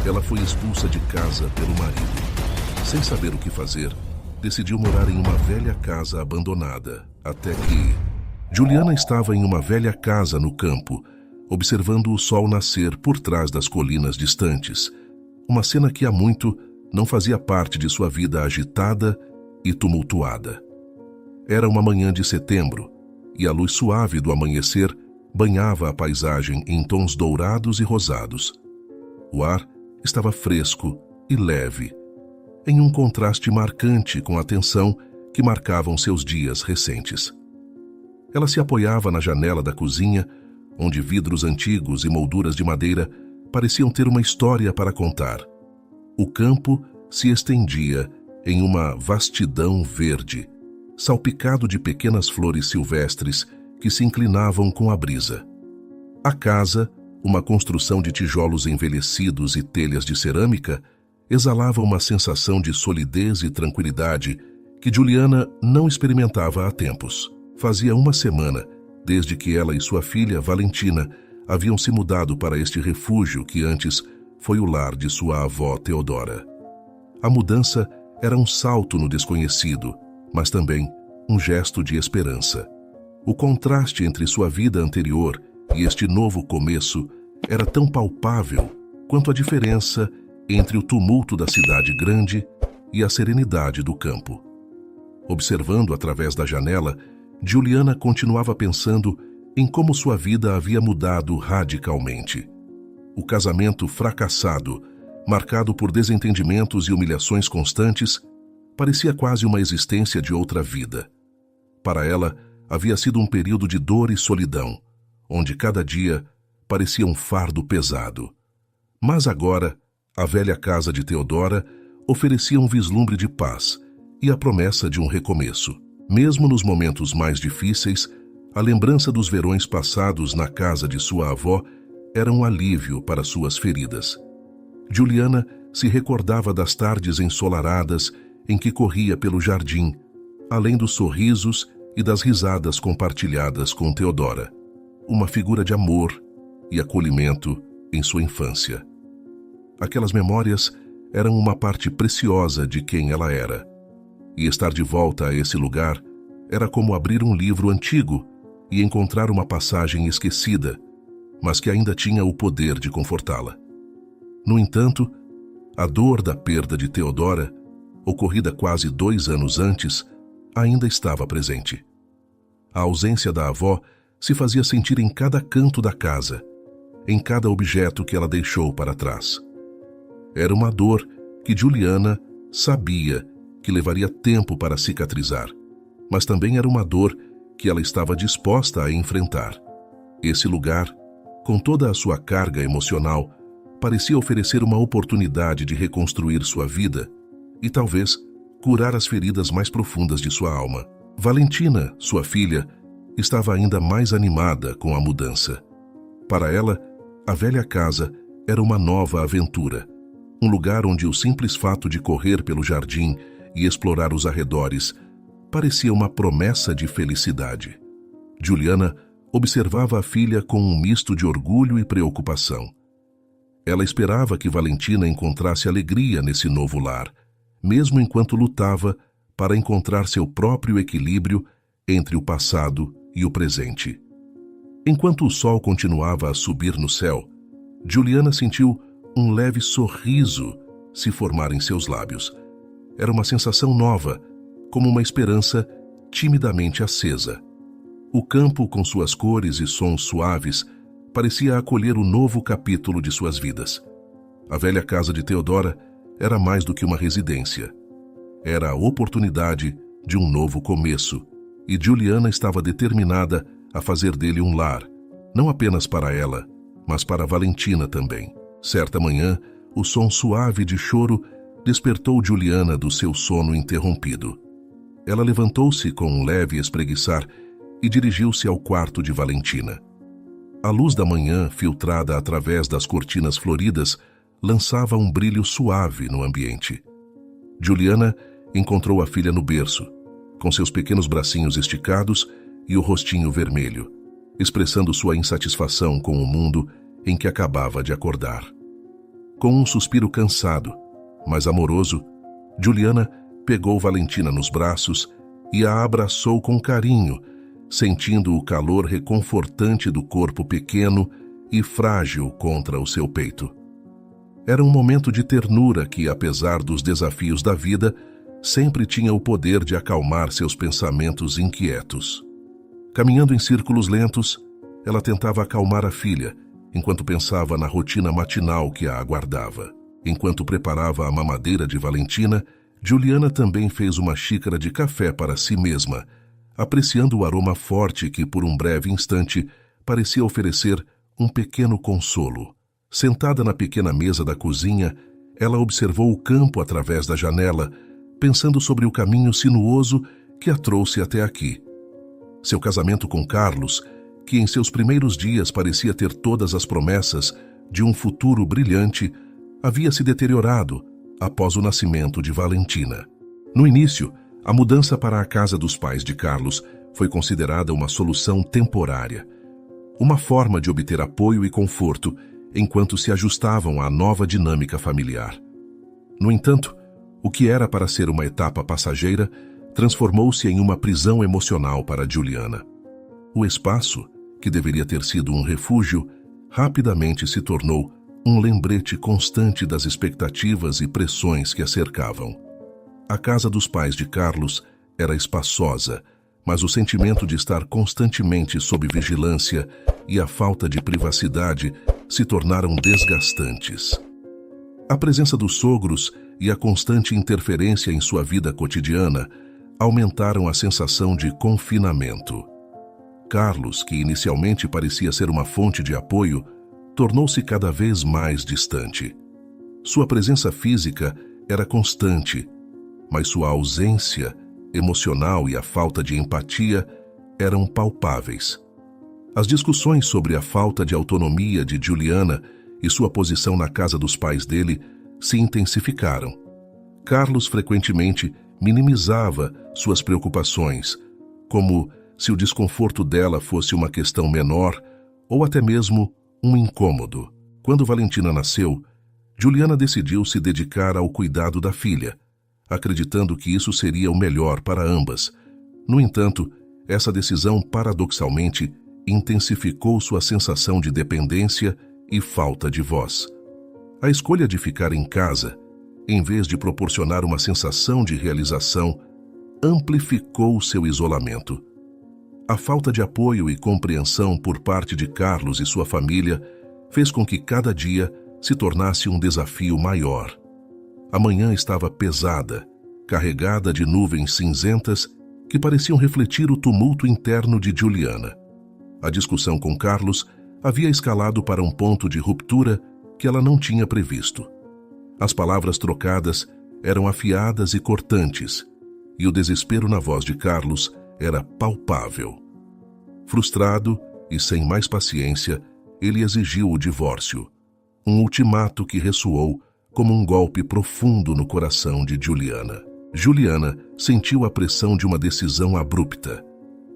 Ela foi expulsa de casa pelo marido. Sem saber o que fazer, decidiu morar em uma velha casa abandonada, até que... Juliana estava em uma velha casa no campo, observando o sol nascer por trás das colinas distantes, uma cena que há muito não fazia parte de sua vida agitada e tumultuada. Era uma manhã de setembro, e a luz suave do amanhecer banhava a paisagem em tons dourados e rosados. O ar estava fresco e leve, em um contraste marcante com a tensão que marcavam seus dias recentes. Ela se apoiava na janela da cozinha, onde vidros antigos e molduras de madeira pareciam ter uma história para contar. O campo se estendia em uma vastidão verde, salpicado de pequenas flores silvestres que se inclinavam com a brisa. A casa, uma construção de tijolos envelhecidos e telhas de cerâmica, exalava uma sensação de solidez e tranquilidade que Juliana não experimentava há tempos. Fazia uma semana desde que ela e sua filha, Valentina, haviam se mudado para este refúgio que antes foi o lar de sua avó Teodora. A mudança era um salto no desconhecido, mas também um gesto de esperança. O contraste entre sua vida anterior e este novo começo era tão palpável quanto a diferença entre o tumulto da cidade grande e a serenidade do campo. Observando através da janela, Juliana continuava pensando em como sua vida havia mudado radicalmente. O casamento fracassado, marcado por desentendimentos e humilhações constantes, parecia quase uma existência de outra vida. Para ela, havia sido um período de dor e solidão, onde cada dia parecia um fardo pesado. Mas agora, a velha casa de Teodora oferecia um vislumbre de paz e a promessa de um recomeço. Mesmo nos momentos mais difíceis, a lembrança dos verões passados na casa de sua avó era um alívio para suas feridas. Juliana se recordava das tardes ensolaradas em que corria pelo jardim, além dos sorrisos e das risadas compartilhadas com Teodora, uma figura de amor e acolhimento em sua infância. Aquelas memórias eram uma parte preciosa de quem ela era, e estar de volta a esse lugar era como abrir um livro antigo e encontrar uma passagem esquecida, mas que ainda tinha o poder de confortá-la. No entanto, a dor da perda de Teodora, ocorrida quase 2 anos antes, ainda estava presente. A ausência da avó se fazia sentir em cada canto da casa, em cada objeto que ela deixou para trás. Era uma dor que Juliana sabia que levaria tempo para cicatrizar, mas também era uma dor que ela estava disposta a enfrentar. Esse lugar, com toda a sua carga emocional, parecia oferecer uma oportunidade de reconstruir sua vida e talvez curar as feridas mais profundas de sua alma. Valentina, sua filha, estava ainda mais animada com a mudança. Para ela, a velha casa era uma nova aventura, um lugar onde o simples fato de correr pelo jardim e explorar os arredores parecia uma promessa de felicidade. Juliana observava a filha com um misto de orgulho e preocupação. Ela esperava que Valentina encontrasse alegria nesse novo lar, mesmo enquanto lutava para encontrar seu próprio equilíbrio entre o passado e o presente. Enquanto o sol continuava a subir no céu, Juliana sentiu um leve sorriso se formar em seus lábios. Era uma sensação nova, como uma esperança timidamente acesa. O campo, com suas cores e sons suaves, parecia acolher o novo capítulo de suas vidas. A velha casa de Teodora era mais do que uma residência. Era a oportunidade de um novo começo, e Juliana estava determinada a fazer dele um lar, não apenas para ela, mas para Valentina também. Certa manhã, o som suave de choro despertou Juliana do seu sono interrompido. Ela levantou-se com um leve espreguiçar e dirigiu-se ao quarto de Valentina. A luz da manhã, filtrada através das cortinas floridas, lançava um brilho suave no ambiente. Juliana encontrou a filha no berço, com seus pequenos bracinhos esticados e o rostinho vermelho, expressando sua insatisfação com o mundo em que acabava de acordar. Com um suspiro cansado, mas amoroso, Juliana pegou Valentina nos braços e a abraçou com carinho, sentindo o calor reconfortante do corpo pequeno e frágil contra o seu peito. Era um momento de ternura que, apesar dos desafios da vida, sempre tinha o poder de acalmar seus pensamentos inquietos. Caminhando em círculos lentos, ela tentava acalmar a filha, enquanto pensava na rotina matinal que a aguardava. Enquanto preparava a mamadeira de Valentina, Juliana também fez uma xícara de café para si mesma, apreciando o aroma forte que, por um breve instante, parecia oferecer um pequeno consolo. Sentada na pequena mesa da cozinha, ela observou o campo através da janela, pensando sobre o caminho sinuoso que a trouxe até aqui. Seu casamento com Carlos, que em seus primeiros dias parecia ter todas as promessas de um futuro brilhante, havia se deteriorado após o nascimento de Valentina. No início, a mudança para a casa dos pais de Carlos foi considerada uma solução temporária, uma forma de obter apoio e conforto enquanto se ajustavam à nova dinâmica familiar. No entanto, o que era para ser uma etapa passageira transformou-se em uma prisão emocional para Juliana. O espaço, que deveria ter sido um refúgio, rapidamente se tornou um lembrete constante das expectativas e pressões que a cercavam. A casa dos pais de Carlos era espaçosa, mas o sentimento de estar constantemente sob vigilância e a falta de privacidade se tornaram desgastantes. A presença dos sogros e a constante interferência em sua vida cotidiana aumentaram a sensação de confinamento. Carlos, que inicialmente parecia ser uma fonte de apoio, tornou-se cada vez mais distante. Sua presença física era constante, mas sua ausência emocional e a falta de empatia eram palpáveis. As discussões sobre a falta de autonomia de Juliana e sua posição na casa dos pais dele se intensificaram. Carlos frequentemente minimizava suas preocupações, como se o desconforto dela fosse uma questão menor ou até mesmo um incômodo. Quando Valentina nasceu, Juliana decidiu se dedicar ao cuidado da filha, acreditando que isso seria o melhor para ambas. No entanto, essa decisão paradoxalmente intensificou sua sensação de dependência e falta de voz. A escolha de ficar em casa, em vez de proporcionar uma sensação de realização, amplificou seu isolamento. A falta de apoio e compreensão por parte de Carlos e sua família fez com que cada dia se tornasse um desafio maior. A manhã estava pesada, carregada de nuvens cinzentas que pareciam refletir o tumulto interno de Juliana. A discussão com Carlos havia escalado para um ponto de ruptura que ela não tinha previsto. As palavras trocadas eram afiadas e cortantes, e o desespero na voz de Carlos era palpável. Frustrado e sem mais paciência, ele exigiu o divórcio, um ultimato que ressoou como um golpe profundo no coração de Juliana. Juliana sentiu a pressão de uma decisão abrupta.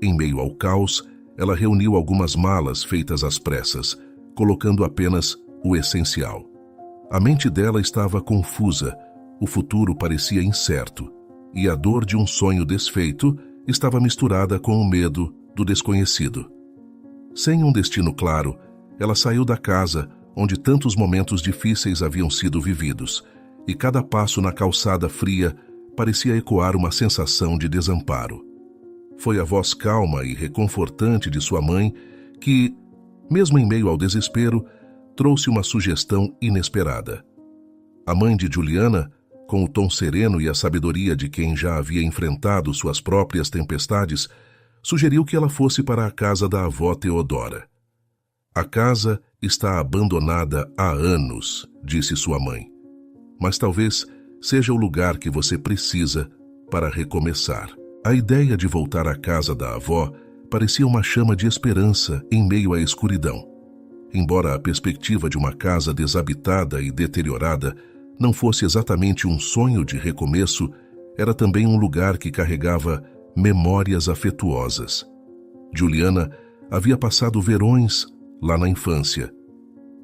Em meio ao caos, ela reuniu algumas malas feitas às pressas, colocando apenas o essencial. A mente dela estava confusa, o futuro parecia incerto, e a dor de um sonho desfeito estava misturada com o medo do desconhecido. Sem um destino claro, ela saiu da casa onde tantos momentos difíceis haviam sido vividos, e cada passo na calçada fria parecia ecoar uma sensação de desamparo. Foi a voz calma e reconfortante de sua mãe que, mesmo em meio ao desespero, trouxe uma sugestão inesperada. A mãe de Juliana, com o tom sereno e a sabedoria de quem já havia enfrentado suas próprias tempestades, sugeriu que ela fosse para a casa da avó Teodora. A casa está abandonada há anos, disse sua mãe, mas talvez seja o lugar que você precisa para recomeçar. A ideia de voltar à casa da avó parecia uma chama de esperança em meio à escuridão. Embora a perspectiva de uma casa desabitada e deteriorada não fosse exatamente um sonho de recomeço, era também um lugar que carregava memórias afetuosas. Juliana havia passado verões lá na infância,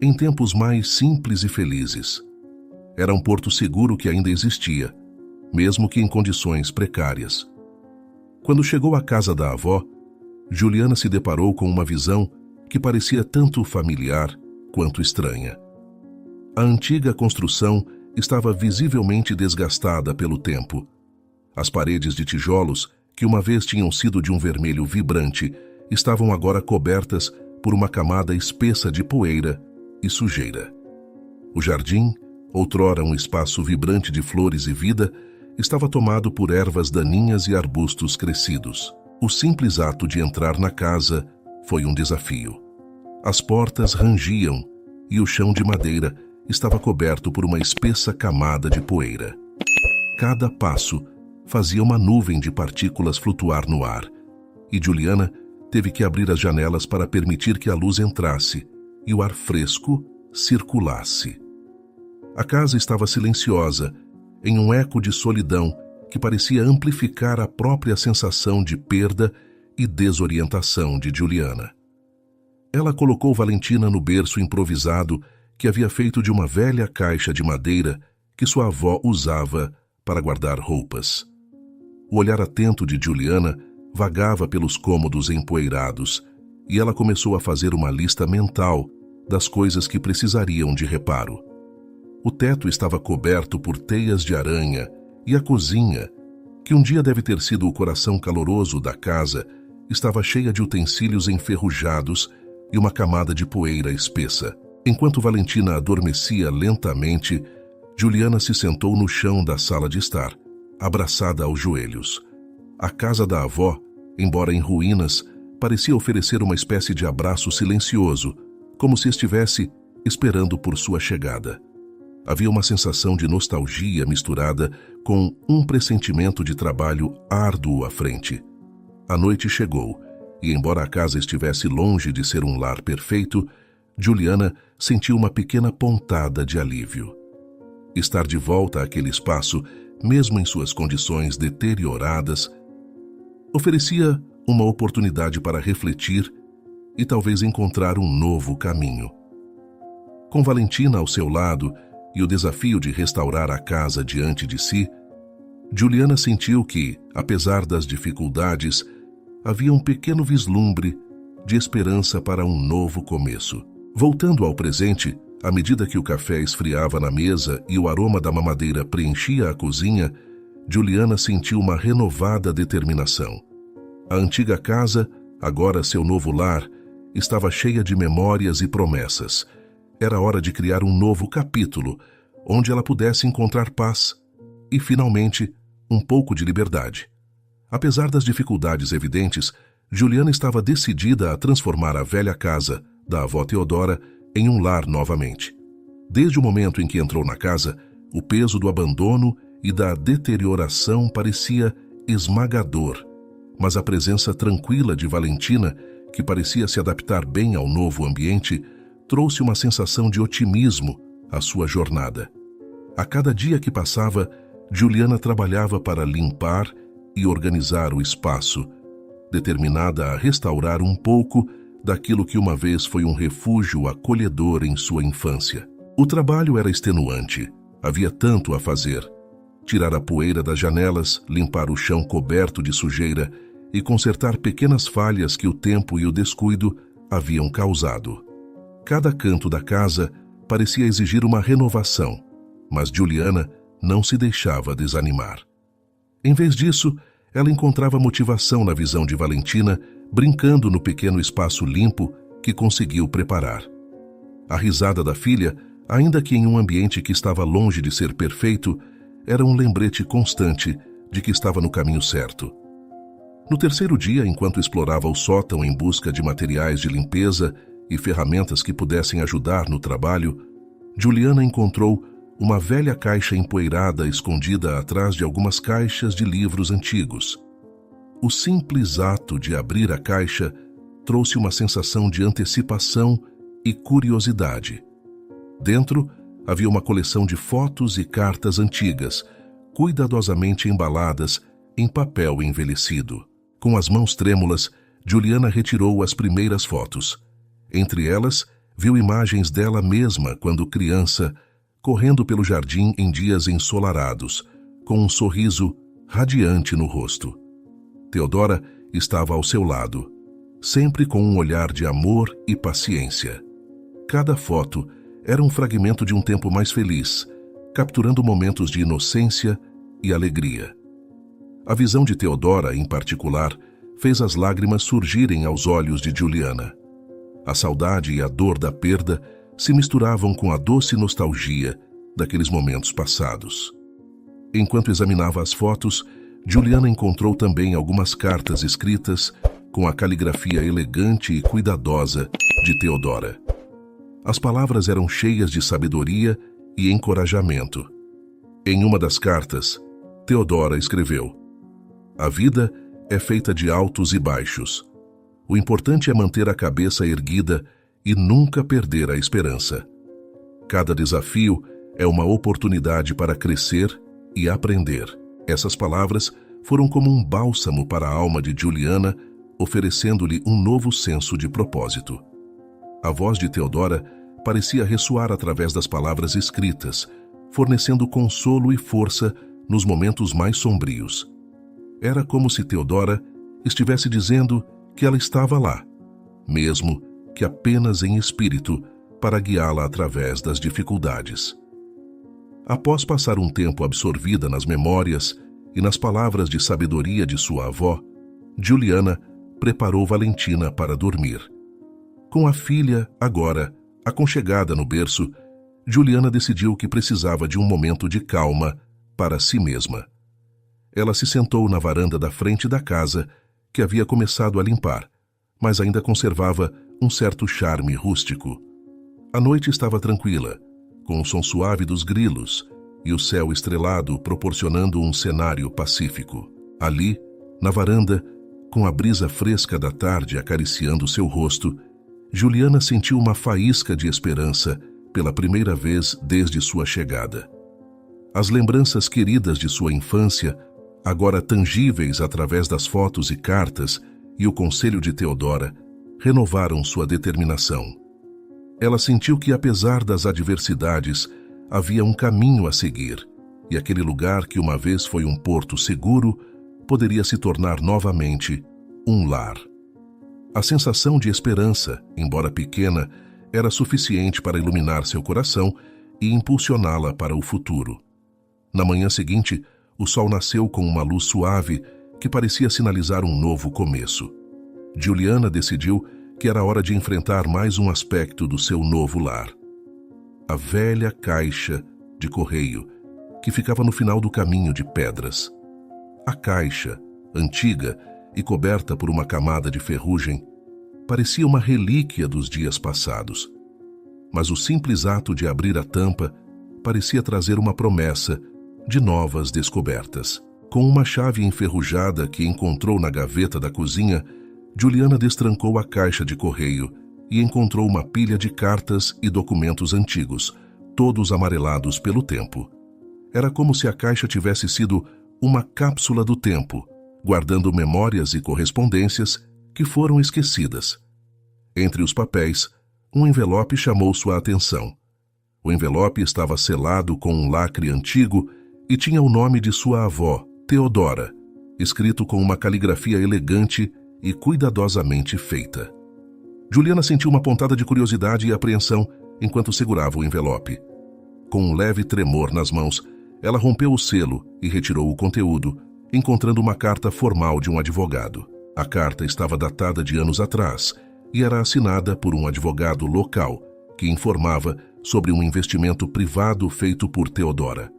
em tempos mais simples e felizes. Era um porto seguro que ainda existia, mesmo que em condições precárias. Quando chegou à casa da avó, Juliana se deparou com uma visão que parecia tanto familiar quanto estranha. A antiga construção estava visivelmente desgastada pelo tempo. As paredes de tijolos, que uma vez tinham sido de um vermelho vibrante, estavam agora cobertas por uma camada espessa de poeira e sujeira. O jardim, outrora um espaço vibrante de flores e vida, estava tomado por ervas daninhas e arbustos crescidos. O simples ato de entrar na casa foi um desafio. As portas rangiam e o chão de madeira estava coberto por uma espessa camada de poeira. Cada passo fazia uma nuvem de partículas flutuar no ar, e Juliana teve que abrir as janelas para permitir que a luz entrasse e o ar fresco circulasse. A casa estava silenciosa, em um eco de solidão que parecia amplificar a própria sensação de perda e desorientação de Juliana. Ela colocou Valentina no berço improvisado que havia feito de uma velha caixa de madeira que sua avó usava para guardar roupas. O olhar atento de Juliana vagava pelos cômodos empoeirados e ela começou a fazer uma lista mental das coisas que precisariam de reparo. O teto estava coberto por teias de aranha e a cozinha, que um dia deve ter sido o coração caloroso da casa, estava cheia de utensílios enferrujados e uma camada de poeira espessa. Enquanto Valentina adormecia lentamente, Juliana se sentou no chão da sala de estar, abraçada aos joelhos. A casa da avó, embora em ruínas, parecia oferecer uma espécie de abraço silencioso, como se estivesse esperando por sua chegada. Havia uma sensação de nostalgia misturada com um pressentimento de trabalho árduo à frente. A noite chegou, e embora a casa estivesse longe de ser um lar perfeito, Juliana sentiu uma pequena pontada de alívio. Estar de volta àquele espaço, mesmo em suas condições deterioradas, oferecia uma oportunidade para refletir e talvez encontrar um novo caminho. Com Valentina ao seu lado e o desafio de restaurar a casa diante de si, Juliana sentiu que, apesar das dificuldades, havia um pequeno vislumbre de esperança para um novo começo. Voltando ao presente, à medida que o café esfriava na mesa e o aroma da mamadeira preenchia a cozinha, Juliana sentiu uma renovada determinação. A antiga casa, agora seu novo lar, estava cheia de memórias e promessas. Era hora de criar um novo capítulo, onde ela pudesse encontrar paz e, finalmente, um pouco de liberdade. Apesar das dificuldades evidentes, Juliana estava decidida a transformar a velha casa da avó Teodora em um lar novamente. Desde o momento em que entrou na casa, o peso do abandono e da deterioração parecia esmagador, mas a presença tranquila de Valentina, que parecia se adaptar bem ao novo ambiente, trouxe uma sensação de otimismo à sua jornada. A cada dia que passava, Juliana trabalhava para limpar e organizar o espaço, determinada a restaurar um pouco daquilo que uma vez foi um refúgio acolhedor em sua infância. O trabalho era extenuante, havia tanto a fazer. Tirar a poeira das janelas, limpar o chão coberto de sujeira e consertar pequenas falhas que o tempo e o descuido haviam causado. Cada canto da casa parecia exigir uma renovação, mas Juliana não se deixava desanimar. Em vez disso, ela encontrava motivação na visão de Valentina, brincando no pequeno espaço limpo que conseguiu preparar. A risada da filha, ainda que em um ambiente que estava longe de ser perfeito, era um lembrete constante de que estava no caminho certo. No terceiro dia, enquanto explorava o sótão em busca de materiais de limpeza e ferramentas que pudessem ajudar no trabalho, Juliana encontrou uma velha caixa empoeirada escondida atrás de algumas caixas de livros antigos. O simples ato de abrir a caixa trouxe uma sensação de antecipação e curiosidade. Dentro havia uma coleção de fotos e cartas antigas, cuidadosamente embaladas em papel envelhecido. Com as mãos trêmulas, Juliana retirou as primeiras fotos. Entre elas, viu imagens dela mesma quando criança, correndo pelo jardim em dias ensolarados, com um sorriso radiante no rosto. Teodora estava ao seu lado, sempre com um olhar de amor e paciência. Cada foto era um fragmento de um tempo mais feliz, capturando momentos de inocência e alegria. A visão de Teodora, em particular, fez as lágrimas surgirem aos olhos de Juliana. A saudade e a dor da perda se misturavam com a doce nostalgia daqueles momentos passados. Enquanto examinava as fotos, Juliana encontrou também algumas cartas escritas com a caligrafia elegante e cuidadosa de Teodora. As palavras eram cheias de sabedoria e encorajamento. Em uma das cartas, Teodora escreveu: "A vida é feita de altos e baixos. O importante é manter a cabeça erguida e nunca perder a esperança. Cada desafio é uma oportunidade para crescer e aprender." Essas palavras foram como um bálsamo para a alma de Juliana, oferecendo-lhe um novo senso de propósito. A voz de Teodora parecia ressoar através das palavras escritas, fornecendo consolo e força nos momentos mais sombrios. Era como se Teodora estivesse dizendo que ela estava lá, mesmo que apenas em espírito, para guiá-la através das dificuldades. Após passar um tempo absorvida nas memórias e nas palavras de sabedoria de sua avó, Juliana preparou Valentina para dormir. Com a filha, agora, aconchegada no berço, Juliana decidiu que precisava de um momento de calma para si mesma. Ela se sentou na varanda da frente da casa, que havia começado a limpar, mas ainda conservava um certo charme rústico. A noite estava tranquila, com o som suave dos grilos e o céu estrelado proporcionando um cenário pacífico. Ali, na varanda, com a brisa fresca da tarde acariciando seu rosto, Juliana sentiu uma faísca de esperança pela primeira vez desde sua chegada. As lembranças queridas de sua infância, agora tangíveis através das fotos e cartas, e o conselho de Teodora, renovaram sua determinação. Ela sentiu que, apesar das adversidades, havia um caminho a seguir, e aquele lugar que uma vez foi um porto seguro poderia se tornar novamente um lar. A sensação de esperança, embora pequena, era suficiente para iluminar seu coração e impulsioná-la para o futuro. Na manhã seguinte, o sol nasceu com uma luz suave que parecia sinalizar um novo começo. Juliana decidiu que era hora de enfrentar mais um aspecto do seu novo lar. A velha caixa de correio, que ficava no final do caminho de pedras. A caixa, antiga e coberta por uma camada de ferrugem, parecia uma relíquia dos dias passados. Mas o simples ato de abrir a tampa parecia trazer uma promessa de novas descobertas. Com uma chave enferrujada que encontrou na gaveta da cozinha, Juliana destrancou a caixa de correio e encontrou uma pilha de cartas e documentos antigos, todos amarelados pelo tempo. Era como se a caixa tivesse sido uma cápsula do tempo, guardando memórias e correspondências que foram esquecidas. Entre os papéis, um envelope chamou sua atenção. O envelope estava selado com um lacre antigo e tinha o nome de sua avó, Teodora, escrito com uma caligrafia elegante e cuidadosamente feita. Juliana sentiu uma pontada de curiosidade e apreensão enquanto segurava o envelope. Com um leve tremor nas mãos, ela rompeu o selo e retirou o conteúdo, encontrando uma carta formal de um advogado. A carta estava datada de anos atrás e era assinada por um advogado local que informava sobre um investimento privado feito por Teodora.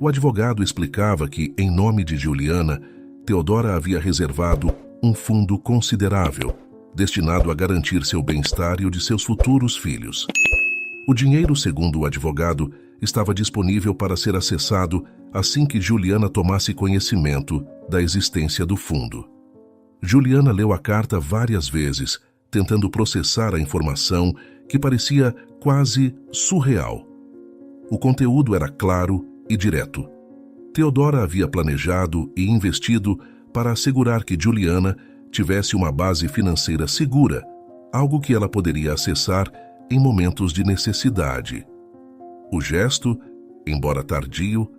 O advogado explicava que, em nome de Juliana, Teodora havia reservado um fundo considerável, destinado a garantir seu bem-estar e o de seus futuros filhos. O dinheiro, segundo o advogado, estava disponível para ser acessado assim que Juliana tomasse conhecimento da existência do fundo. Juliana leu a carta várias vezes, tentando processar a informação que parecia quase surreal. O conteúdo era claro e direto. Teodora havia planejado e investido para assegurar que Juliana tivesse uma base financeira segura, algo que ela poderia acessar em momentos de necessidade. O gesto, embora tardio,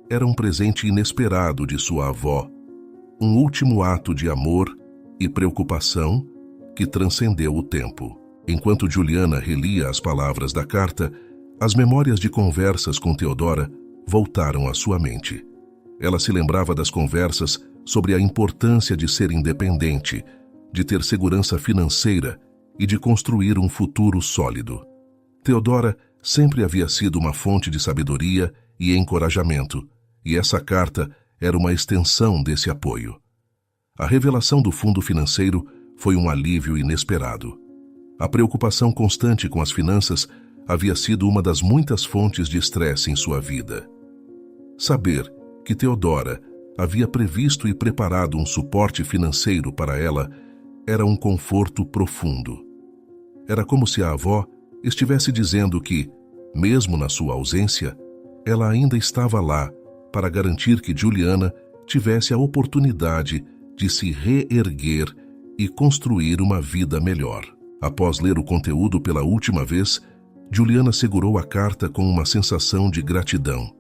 era um presente inesperado de sua avó, um último ato de amor e preocupação que transcendeu o tempo. Enquanto Juliana relia as palavras da carta, as memórias de conversas com Theodora voltaram à sua mente. Ela se lembrava das conversas sobre a importância de ser independente, de ter segurança financeira e de construir um futuro sólido. Theodora sempre havia sido uma fonte de sabedoria e encorajamento, e essa carta era uma extensão desse apoio. A revelação do fundo financeiro foi um alívio inesperado. A preocupação constante com as finanças havia sido uma das muitas fontes de estresse em sua vida. Saber que Theodora havia previsto e preparado um suporte financeiro para ela era um conforto profundo. Era como se a avó estivesse dizendo que, mesmo na sua ausência, ela ainda estava lá para garantir que Juliana tivesse a oportunidade de se reerguer e construir uma vida melhor. Após ler o conteúdo pela última vez, Juliana segurou a carta com uma sensação de gratidão.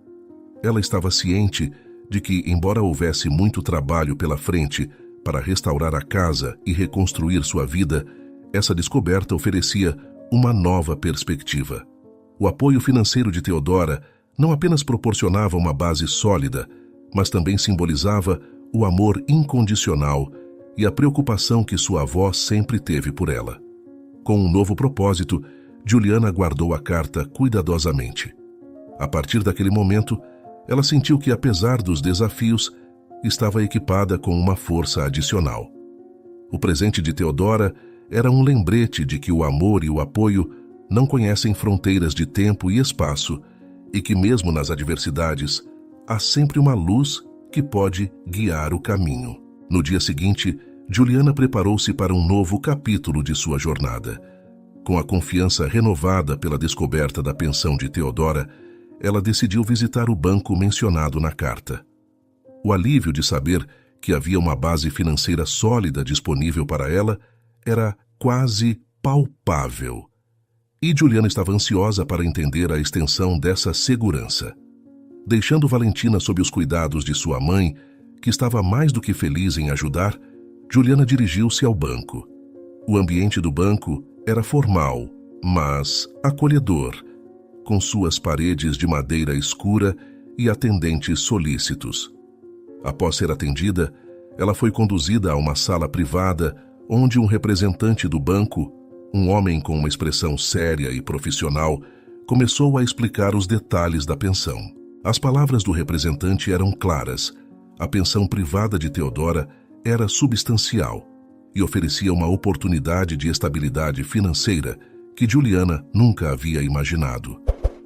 Ela estava ciente de que, embora houvesse muito trabalho pela frente para restaurar a casa e reconstruir sua vida, essa descoberta oferecia uma nova perspectiva. O apoio financeiro de Theodora não apenas proporcionava uma base sólida, mas também simbolizava o amor incondicional e a preocupação que sua avó sempre teve por ela. Com um novo propósito, Juliana guardou a carta cuidadosamente. A partir daquele momento, ela sentiu que, apesar dos desafios, estava equipada com uma força adicional. O presente de Theodora era um lembrete de que o amor e o apoio não conhecem fronteiras de tempo e espaço e que, mesmo nas adversidades, há sempre uma luz que pode guiar o caminho. No dia seguinte, Juliana preparou-se para um novo capítulo de sua jornada. Com a confiança renovada pela descoberta da pensão de Theodora, ela decidiu visitar o banco mencionado na carta. O alívio de saber que havia uma base financeira sólida disponível para ela era quase palpável. E Juliana estava ansiosa para entender a extensão dessa segurança. Deixando Valentina sob os cuidados de sua mãe, que estava mais do que feliz em ajudar, Juliana dirigiu-se ao banco. O ambiente do banco era formal, mas acolhedor, com suas paredes de madeira escura e atendentes solícitos. Após ser atendida, ela foi conduzida a uma sala privada onde um representante do banco, um homem com uma expressão séria e profissional, começou a explicar os detalhes da pensão. As palavras do representante eram claras. A pensão privada de Theodora era substancial e oferecia uma oportunidade de estabilidade financeira que Juliana nunca havia imaginado.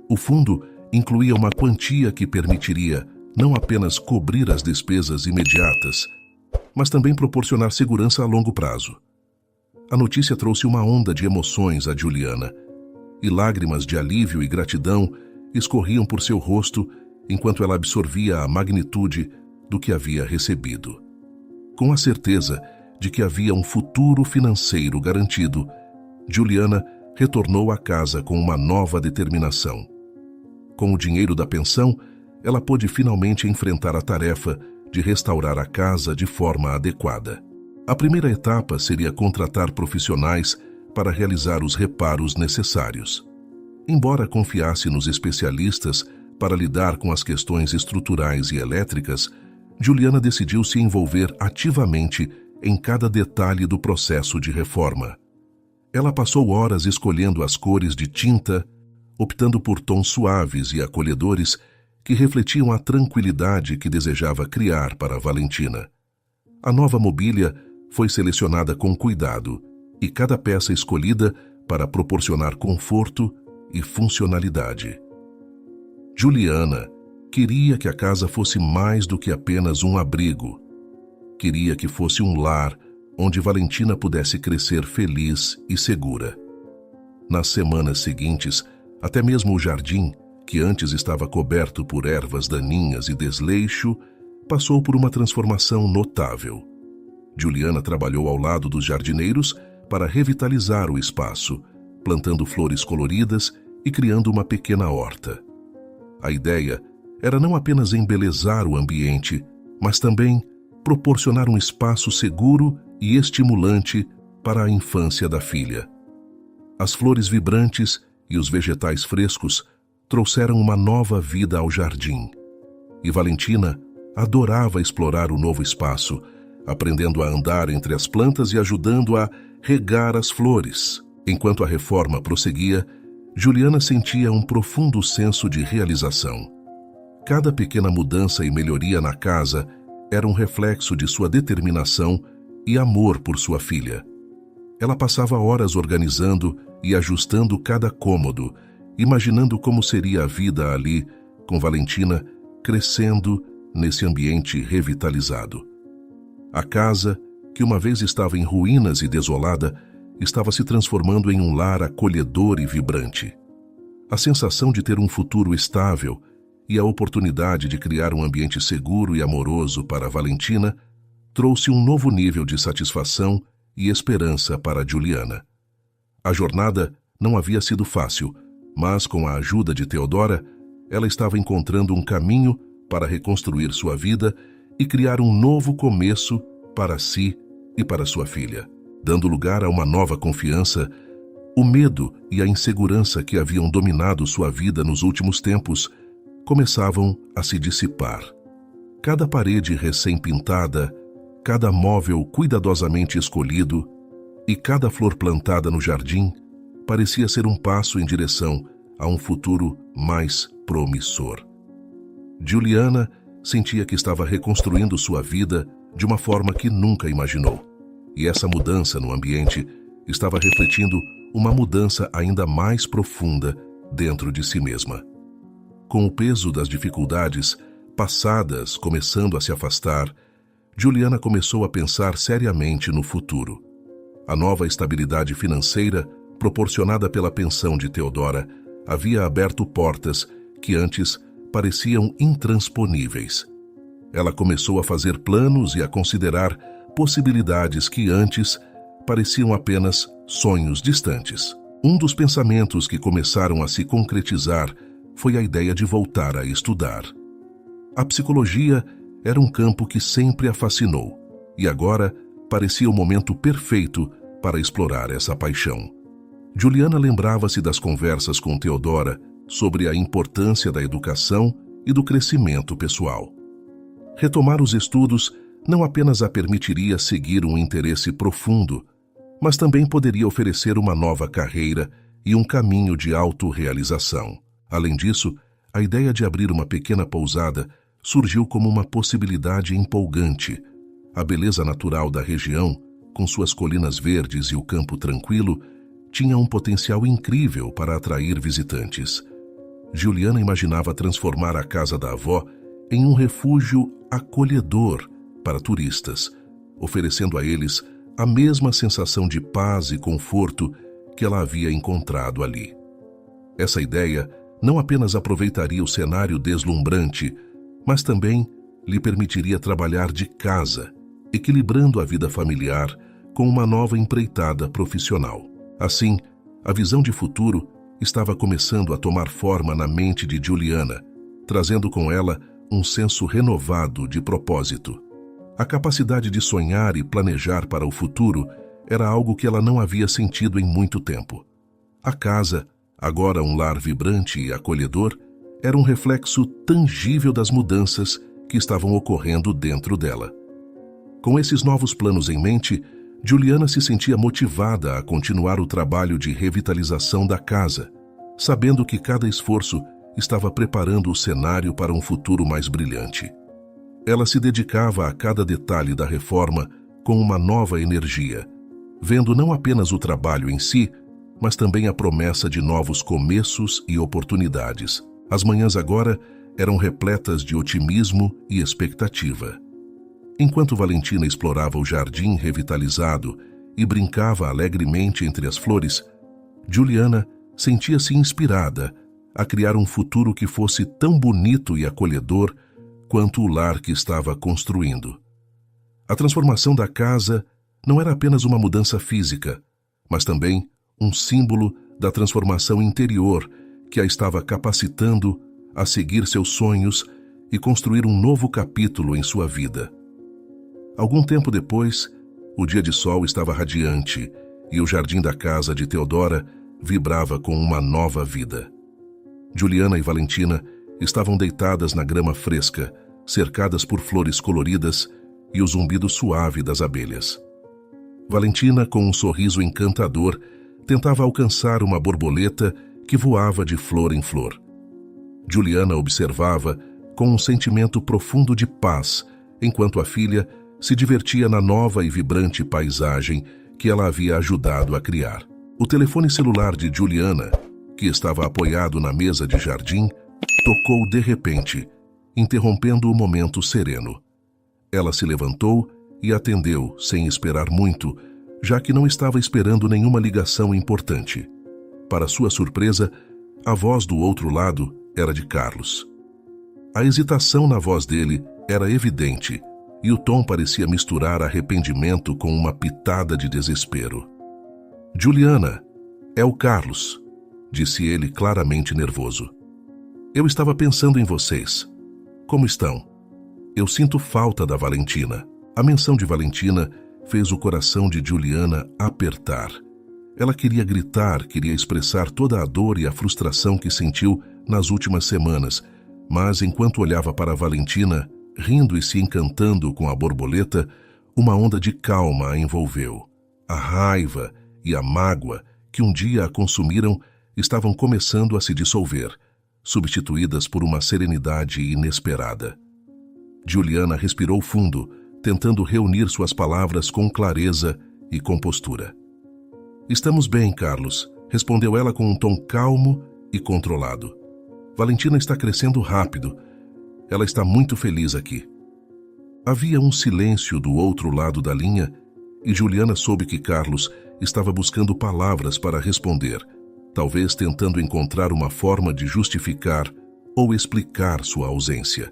O fundo incluía uma quantia que permitiria não apenas cobrir as despesas imediatas, mas também proporcionar segurança a longo prazo. A notícia trouxe uma onda de emoções a Juliana, e lágrimas de alívio e gratidão escorriam por seu rosto enquanto ela absorvia a magnitude do que havia recebido. Com a certeza de que havia um futuro financeiro garantido, Juliana retornou à casa com uma nova determinação. Com o dinheiro da pensão, ela pôde finalmente enfrentar a tarefa de restaurar a casa de forma adequada. A primeira etapa seria contratar profissionais para realizar os reparos necessários. Embora confiasse nos especialistas para lidar com as questões estruturais e elétricas, Juliana decidiu se envolver ativamente em cada detalhe do processo de reforma. Ela passou horas escolhendo as cores de tinta, optando por tons suaves e acolhedores que refletiam a tranquilidade que desejava criar para Valentina. A nova mobília foi selecionada com cuidado e cada peça escolhida para proporcionar conforto e funcionalidade. Juliana queria que a casa fosse mais do que apenas um abrigo. Queria que fosse um lar onde Valentina pudesse crescer feliz e segura. Nas semanas seguintes, até mesmo o jardim, que antes estava coberto por ervas daninhas e desleixo, passou por uma transformação notável. Juliana trabalhou ao lado dos jardineiros para revitalizar o espaço, plantando flores coloridas e criando uma pequena horta. A ideia era não apenas embelezar o ambiente, mas também proporcionar um espaço seguro e estimulante para a infância da filha. As flores vibrantes e os vegetais frescos trouxeram uma nova vida ao jardim. E Valentina adorava explorar o novo espaço, aprendendo a andar entre as plantas e ajudando a regar as flores. Enquanto a reforma prosseguia, Juliana sentia um profundo senso de realização. Cada pequena mudança e melhoria na casa era um reflexo de sua determinação e amor por sua filha. Ela passava horas organizando e ajustando cada cômodo, imaginando como seria a vida ali, com Valentina crescendo nesse ambiente revitalizado. A casa, que uma vez estava em ruínas e desolada, estava se transformando em um lar acolhedor e vibrante. A sensação de ter um futuro estável e a oportunidade de criar um ambiente seguro e amoroso para Valentina trouxe um novo nível de satisfação e esperança para Juliana. A jornada não havia sido fácil, mas com a ajuda de Teodora, ela estava encontrando um caminho para reconstruir sua vida e criar um novo começo para si e para sua filha, dando lugar a uma nova confiança. O medo e a insegurança que haviam dominado sua vida nos últimos tempos começavam a se dissipar. Cada parede recém-pintada, cada móvel cuidadosamente escolhido e cada flor plantada no jardim parecia ser um passo em direção a um futuro mais promissor. Juliana sentia que estava reconstruindo sua vida de uma forma que nunca imaginou. E essa mudança no ambiente estava refletindo uma mudança ainda mais profunda dentro de si mesma. Com o peso das dificuldades passadas começando a se afastar, Juliana começou a pensar seriamente no futuro. A nova estabilidade financeira proporcionada pela pensão de Teodora havia aberto portas que antes pareciam intransponíveis. Ela começou a fazer planos e a considerar possibilidades que antes pareciam apenas sonhos distantes. Um dos pensamentos que começaram a se concretizar foi a ideia de voltar a estudar. A psicologia era um campo que sempre a fascinou, e agora parecia o momento perfeito para explorar essa paixão. Juliana lembrava-se das conversas com Teodora sobre a importância da educação e do crescimento pessoal. Retomar os estudos não apenas a permitiria seguir um interesse profundo, mas também poderia oferecer uma nova carreira e um caminho de autorrealização. Além disso, a ideia de abrir uma pequena pousada surgiu como uma possibilidade empolgante. A beleza natural da região, com suas colinas verdes e o campo tranquilo, tinha um potencial incrível para atrair visitantes. Juliana imaginava transformar a casa da avó em um refúgio acolhedor para turistas, oferecendo a eles a mesma sensação de paz e conforto que ela havia encontrado ali. Essa ideia não apenas aproveitaria o cenário deslumbrante, mas também lhe permitiria trabalhar de casa, equilibrando a vida familiar com uma nova empreitada profissional. Assim, a visão de futuro estava começando a tomar forma na mente de Juliana, trazendo com ela um senso renovado de propósito. A capacidade de sonhar e planejar para o futuro era algo que ela não havia sentido em muito tempo. A casa, agora um lar vibrante e acolhedor, era um reflexo tangível das mudanças que estavam ocorrendo dentro dela. Com esses novos planos em mente, Juliana se sentia motivada a continuar o trabalho de revitalização da casa, sabendo que cada esforço estava preparando o cenário para um futuro mais brilhante. Ela se dedicava a cada detalhe da reforma com uma nova energia, vendo não apenas o trabalho em si, mas também a promessa de novos começos e oportunidades. As manhãs agora eram repletas de otimismo e expectativa. Enquanto Valentina explorava o jardim revitalizado e brincava alegremente entre as flores, Juliana sentia-se inspirada a criar um futuro que fosse tão bonito e acolhedor quanto o lar que estava construindo. A transformação da casa não era apenas uma mudança física, mas também um símbolo da transformação interior que a estava capacitando a seguir seus sonhos e construir um novo capítulo em sua vida. Algum tempo depois, o dia de sol estava radiante e o jardim da casa de Theodora vibrava com uma nova vida. Juliana e Valentina estavam deitadas na grama fresca, cercadas por flores coloridas e o zumbido suave das abelhas. Valentina, com um sorriso encantador, tentava alcançar uma borboleta que voava de flor em flor. Juliana observava com um sentimento profundo de paz, enquanto a filha se divertia na nova e vibrante paisagem que ela havia ajudado a criar. O telefone celular de Juliana, que estava apoiado na mesa de jardim, tocou de repente, interrompendo o momento sereno. Ela se levantou e atendeu sem esperar muito, já que não estava esperando nenhuma ligação importante. Para sua surpresa, a voz do outro lado era de Carlos. A hesitação na voz dele era evidente e o tom parecia misturar arrependimento com uma pitada de desespero. "Juliana, é o Carlos", disse ele claramente nervoso. "Eu estava pensando em vocês. Como estão? Eu sinto falta da Valentina." A menção de Valentina fez o coração de Juliana apertar. Ela queria gritar, queria expressar toda a dor e a frustração que sentiu nas últimas semanas, mas enquanto olhava para Valentina, rindo e se encantando com a borboleta, uma onda de calma a envolveu. A raiva e a mágoa que um dia a consumiram estavam começando a se dissolver, substituídas por uma serenidade inesperada. Juliana respirou fundo, tentando reunir suas palavras com clareza e compostura. "Estamos bem, Carlos", respondeu ela com um tom calmo e controlado. "Valentina está crescendo rápido. Ela está muito feliz aqui." Havia um silêncio do outro lado da linha e Juliana soube que Carlos estava buscando palavras para responder, talvez tentando encontrar uma forma de justificar ou explicar sua ausência.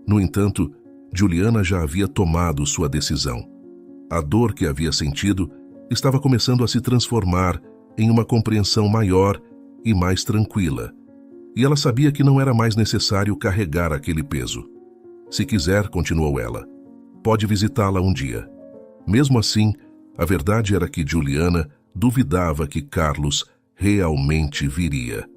No entanto, Juliana já havia tomado sua decisão. A dor que havia sentido estava começando a se transformar em uma compreensão maior e mais tranquila, e ela sabia que não era mais necessário carregar aquele peso. "Se quiser", continuou ela, "pode visitá-la um dia." Mesmo assim, a verdade era que Juliana duvidava que Carlos realmente viria.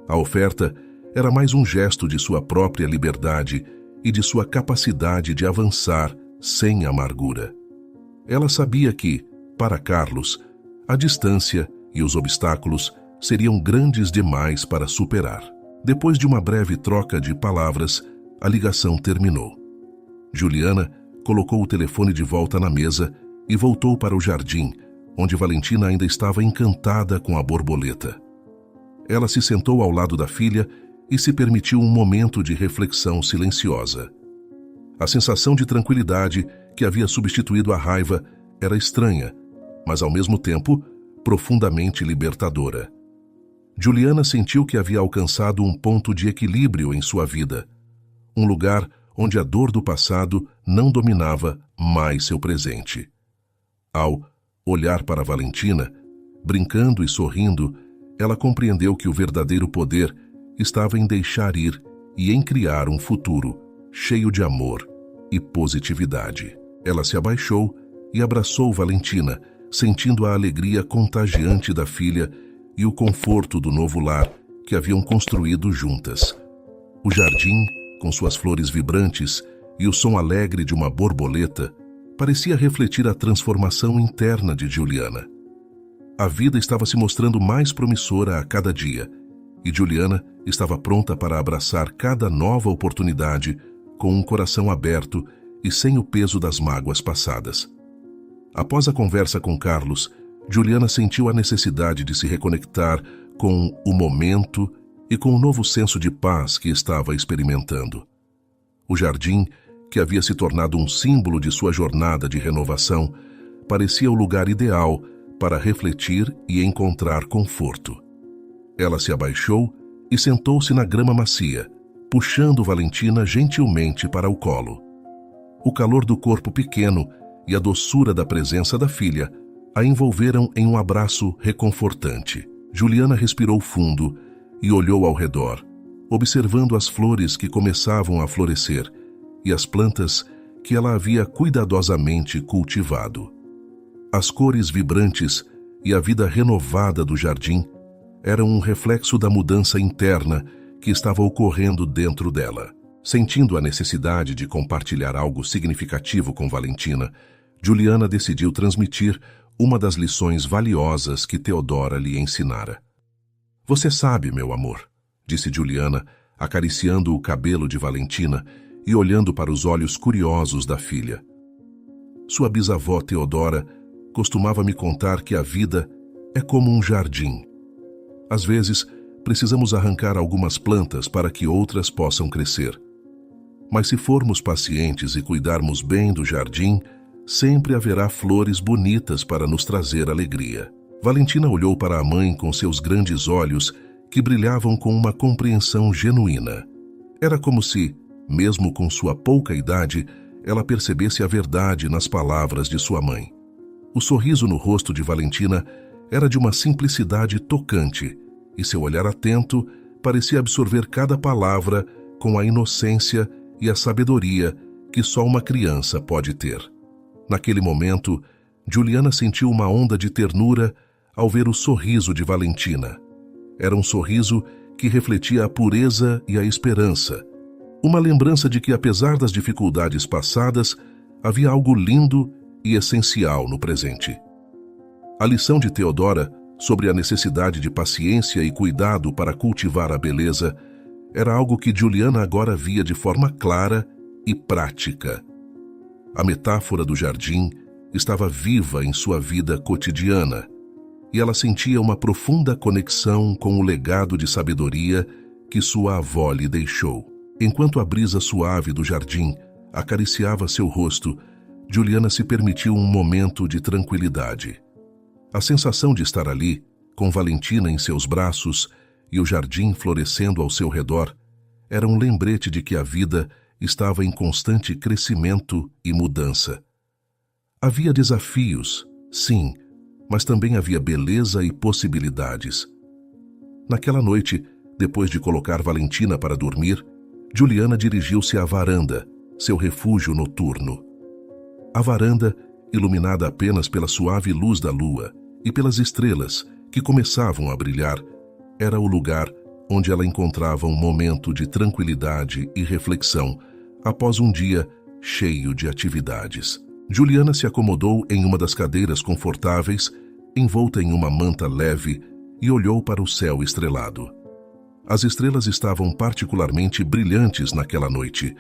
A oferta era mais um gesto de sua própria liberdade e de sua capacidade de avançar sem amargura. Ela sabia que, para Carlos, a distância e os obstáculos seriam grandes demais para superar. Depois de uma breve troca de palavras, a ligação terminou. Juliana colocou o telefone de volta na mesa e voltou para o jardim, onde Valentina ainda estava encantada com a borboleta. Ela se sentou ao lado da filha e se permitiu um momento de reflexão silenciosa. A sensação de tranquilidade que havia substituído a raiva era estranha, mas ao mesmo tempo profundamente libertadora. Juliana sentiu que havia alcançado um ponto de equilíbrio em sua vida, um lugar onde a dor do passado não dominava mais seu presente. Ao olhar para Valentina, brincando e sorrindo, ela compreendeu que o verdadeiro poder estava em deixar ir e em criar um futuro cheio de amor e positividade. Ela se abaixou e abraçou Valentina, sentindo a alegria contagiante da filha e o conforto do novo lar que haviam construído juntas. O jardim, com suas flores vibrantes e o som alegre de uma borboleta, parecia refletir a transformação interna de Juliana. A vida estava se mostrando mais promissora a cada dia, e Juliana estava pronta para abraçar cada nova oportunidade com um coração aberto e sem o peso das mágoas passadas. Após a conversa com Carlos, Juliana sentiu a necessidade de se reconectar com o momento e com o novo senso de paz que estava experimentando. O jardim, que havia se tornado um símbolo de sua jornada de renovação, parecia o lugar ideal para refletir e encontrar conforto. Ela se abaixou e sentou-se na grama macia, puxando Valentina gentilmente para o colo. O calor do corpo pequeno e a doçura da presença da filha a envolveram em um abraço reconfortante. Juliana respirou fundo e olhou ao redor, observando as flores que começavam a florescer e as plantas que ela havia cuidadosamente cultivado. As cores vibrantes e a vida renovada do jardim eram um reflexo da mudança interna que estava ocorrendo dentro dela. Sentindo a necessidade de compartilhar algo significativo com Valentina, Juliana decidiu transmitir uma das lições valiosas que Theodora lhe ensinara. "Você sabe, meu amor", disse Juliana, acariciando o cabelo de Valentina e olhando para os olhos curiosos da filha. "Sua bisavó Theodora costumava me contar que a vida é como um jardim. Às vezes, precisamos arrancar algumas plantas para que outras possam crescer. Mas se formos pacientes e cuidarmos bem do jardim, sempre haverá flores bonitas para nos trazer alegria." Valentina olhou para a mãe com seus grandes olhos que brilhavam com uma compreensão genuína. Era como se, mesmo com sua pouca idade, ela percebesse a verdade nas palavras de sua mãe. O sorriso no rosto de Valentina era de uma simplicidade tocante, e seu olhar atento parecia absorver cada palavra com a inocência e a sabedoria que só uma criança pode ter. Naquele momento, Juliana sentiu uma onda de ternura ao ver o sorriso de Valentina. Era um sorriso que refletia a pureza e a esperança, uma lembrança de que, apesar das dificuldades passadas, havia algo lindo e essencial no presente. A lição de Theodora sobre a necessidade de paciência e cuidado para cultivar a beleza era algo que Juliana agora via de forma clara e prática. A metáfora do jardim estava viva em sua vida cotidiana, e ela sentia uma profunda conexão com o legado de sabedoria que sua avó lhe deixou. Enquanto a brisa suave do jardim acariciava seu rosto, Juliana se permitiu um momento de tranquilidade. A sensação de estar ali, com Valentina em seus braços e o jardim florescendo ao seu redor, era um lembrete de que a vida estava em constante crescimento e mudança. Havia desafios, sim, mas também havia beleza e possibilidades. Naquela noite, depois de colocar Valentina para dormir, Juliana dirigiu-se à varanda, seu refúgio noturno. A varanda, iluminada apenas pela suave luz da lua e pelas estrelas que começavam a brilhar, era o lugar onde ela encontrava um momento de tranquilidade e reflexão após um dia cheio de atividades. Juliana se acomodou em uma das cadeiras confortáveis, envolta em uma manta leve, e olhou para o céu estrelado. As estrelas estavam particularmente brilhantes naquela noite,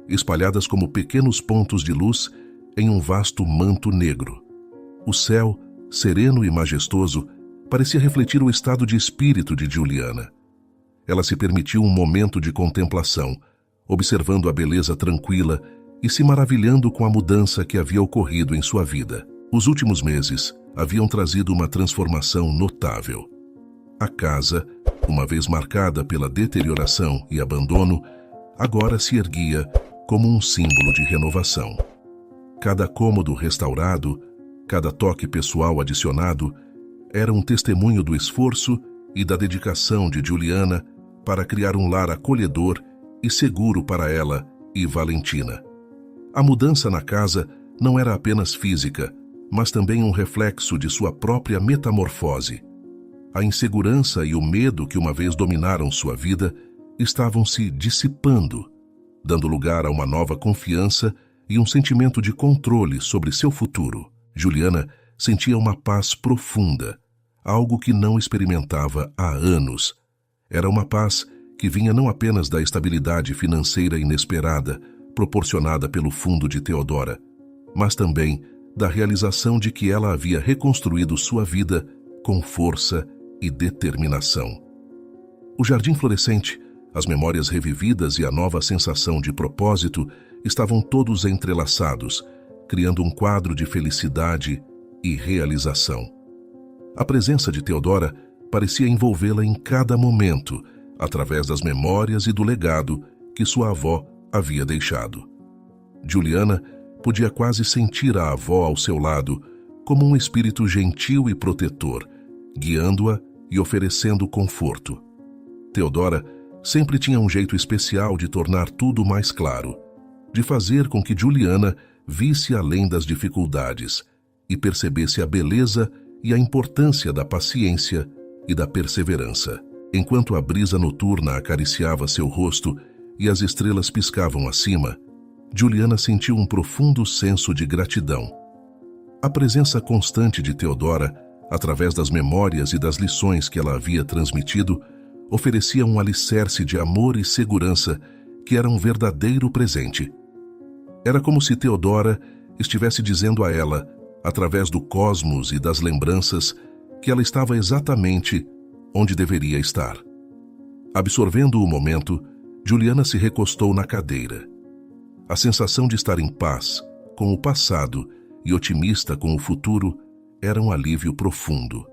espalhadas como pequenos pontos de luz em um vasto manto negro. O céu, sereno e majestoso, parecia refletir o estado de espírito de Juliana. Ela se permitiu um momento de contemplação, observando a beleza tranquila e se maravilhando com a mudança que havia ocorrido em sua vida. Os últimos meses haviam trazido uma transformação notável. A casa, uma vez marcada pela deterioração e abandono, agora se erguia como um símbolo de renovação. Cada cômodo restaurado, cada toque pessoal adicionado, era um testemunho do esforço e da dedicação de Juliana para criar um lar acolhedor e seguro para ela e Valentina. A mudança na casa não era apenas física, mas também um reflexo de sua própria metamorfose. A insegurança e o medo que uma vez dominaram sua vida estavam se dissipando, dando lugar a uma nova confiança e um sentimento de controle sobre seu futuro. Juliana sentia uma paz profunda, algo que não experimentava há anos. Era uma paz que vinha não apenas da estabilidade financeira inesperada, proporcionada pelo fundo de Theodora, mas também da realização de que ela havia reconstruído sua vida com força e determinação. O jardim florescente, as memórias revividas e a nova sensação de propósito estavam todos entrelaçados, criando um quadro de felicidade e realização. A presença de Theodora parecia envolvê-la em cada momento, através das memórias e do legado que sua avó havia deixado. Juliana podia quase sentir a avó ao seu lado como um espírito gentil e protetor, guiando-a e oferecendo conforto. Theodora sempre tinha um jeito especial de tornar tudo mais claro, de fazer com que Juliana visse além das dificuldades e percebesse a beleza e a importância da paciência e da perseverança. Enquanto a brisa noturna acariciava seu rosto e as estrelas piscavam acima, Juliana sentiu um profundo senso de gratidão. A presença constante de Theodora, através das memórias e das lições que ela havia transmitido, oferecia um alicerce de amor e segurança que era um verdadeiro presente. Era como se Theodora estivesse dizendo a ela, através do cosmos e das lembranças, que ela estava exatamente onde deveria estar. Absorvendo o momento, Juliana se recostou na cadeira. A sensação de estar em paz com o passado e otimista com o futuro era um alívio profundo.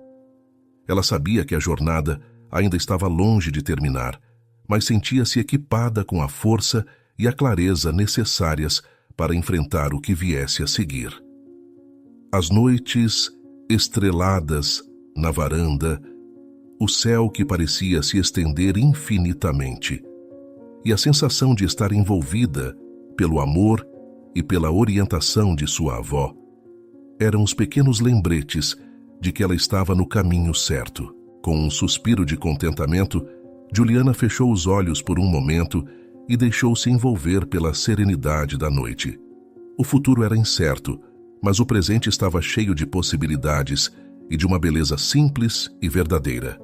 Ela sabia que a jornada ainda estava longe de terminar, mas sentia-se equipada com a força e a clareza necessárias para enfrentar o que viesse a seguir. As noites estreladas na varanda, o céu que parecia se estender infinitamente, e a sensação de estar envolvida pelo amor e pela orientação de sua avó, eram os pequenos lembretes de que ela estava no caminho certo. Com um suspiro de contentamento, Juliana fechou os olhos por um momento e deixou-se envolver pela serenidade da noite. O futuro era incerto, mas o presente estava cheio de possibilidades e de uma beleza simples e verdadeira.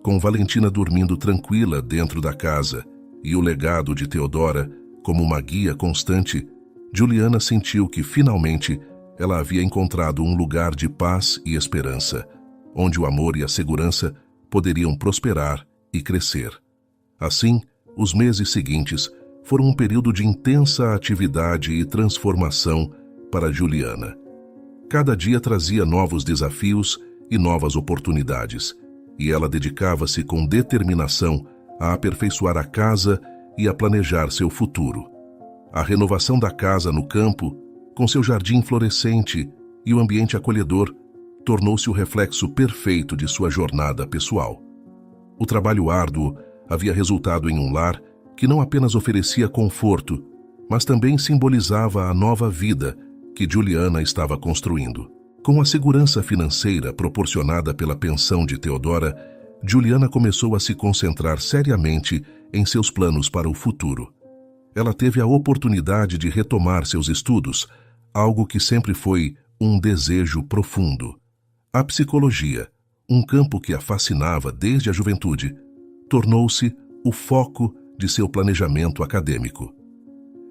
Com Valentina dormindo tranquila dentro da casa e o legado de Theodora como uma guia constante, Juliana sentiu que, finalmente, ela havia encontrado um lugar de paz e esperança, onde o amor e a segurança poderiam prosperar e crescer. Assim, os meses seguintes foram um período de intensa atividade e transformação para Juliana. Cada dia trazia novos desafios e novas oportunidades, e ela dedicava-se com determinação a aperfeiçoar a casa e a planejar seu futuro. A renovação da casa no campo, com seu jardim florescente e o ambiente acolhedor, tornou-se o reflexo perfeito de sua jornada pessoal. O trabalho árduo havia resultado em um lar que não apenas oferecia conforto, mas também simbolizava a nova vida que Juliana estava construindo. Com a segurança financeira proporcionada pela pensão de Theodora, Juliana começou a se concentrar seriamente em seus planos para o futuro. Ela teve a oportunidade de retomar seus estudos, algo que sempre foi um desejo profundo. A psicologia, um campo que a fascinava desde a juventude, tornou-se o foco de seu planejamento acadêmico.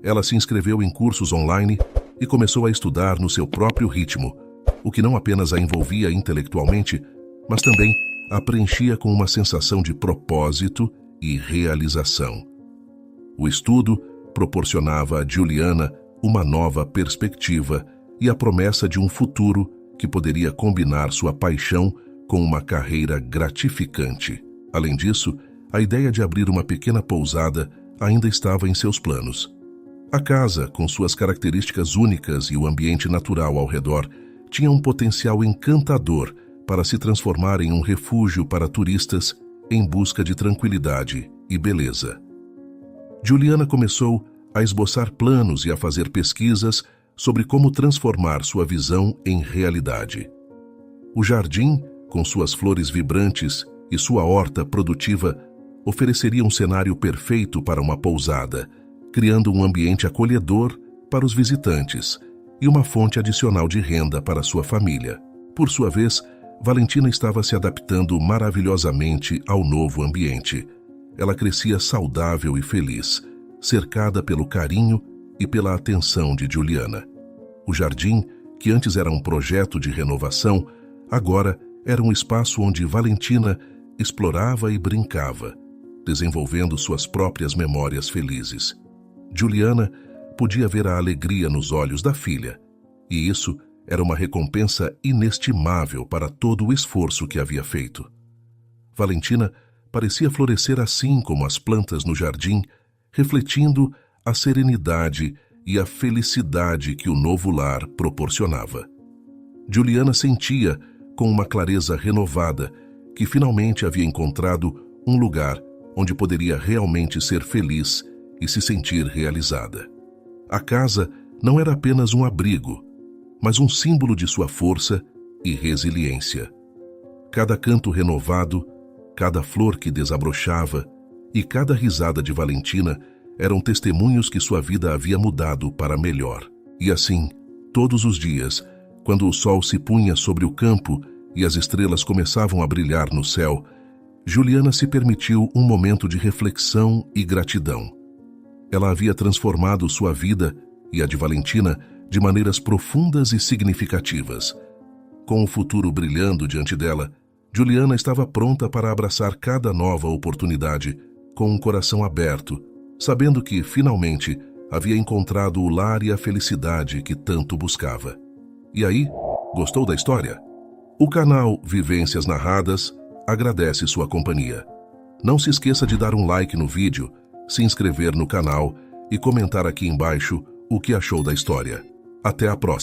Ela se inscreveu em cursos online e começou a estudar no seu próprio ritmo, o que não apenas a envolvia intelectualmente, mas também a preenchia com uma sensação de propósito e realização. O estudo proporcionava a Juliana uma nova perspectiva e a promessa de um futuro que poderia combinar sua paixão com uma carreira gratificante. Além disso, a ideia de abrir uma pequena pousada ainda estava em seus planos. A casa, com suas características únicas e o ambiente natural ao redor, tinha um potencial encantador para se transformar em um refúgio para turistas em busca de tranquilidade e beleza. Juliana começou a esboçar planos e a fazer pesquisas sobre como transformar sua visão em realidade. O jardim, com suas flores vibrantes e sua horta produtiva, ofereceria um cenário perfeito para uma pousada, criando um ambiente acolhedor para os visitantes e uma fonte adicional de renda para sua família. Por sua vez, Valentina estava se adaptando maravilhosamente ao novo ambiente. Ela crescia saudável e feliz, cercada pelo carinho e pela atenção de Juliana. O jardim, que antes era um projeto de renovação, agora era um espaço onde Valentina explorava e brincava, desenvolvendo suas próprias memórias felizes. Juliana podia ver a alegria nos olhos da filha, e isso era uma recompensa inestimável para todo o esforço que havia feito. Valentina parecia florescer assim como as plantas no jardim, refletindo a serenidade e a felicidade que o novo lar proporcionava. Juliana sentia, com uma clareza renovada, que finalmente havia encontrado um lugar onde poderia realmente ser feliz e se sentir realizada. A casa não era apenas um abrigo, mas um símbolo de sua força e resiliência. Cada canto renovado, cada flor que desabrochava e cada risada de Valentina eram testemunhos que sua vida havia mudado para melhor. E assim, todos os dias, quando o sol se punha sobre o campo e as estrelas começavam a brilhar no céu, Juliana se permitiu um momento de reflexão e gratidão. Ela havia transformado sua vida e a de Valentina de maneiras profundas e significativas. Com o futuro brilhando diante dela, Juliana estava pronta para abraçar cada nova oportunidade com um coração aberto, sabendo que, finalmente, havia encontrado o lar e a felicidade que tanto buscava. E aí, gostou da história? O canal Vivências Narradas agradece sua companhia. Não se esqueça de dar um like no vídeo, se inscrever no canal e comentar aqui embaixo o que achou da história. Até a próxima!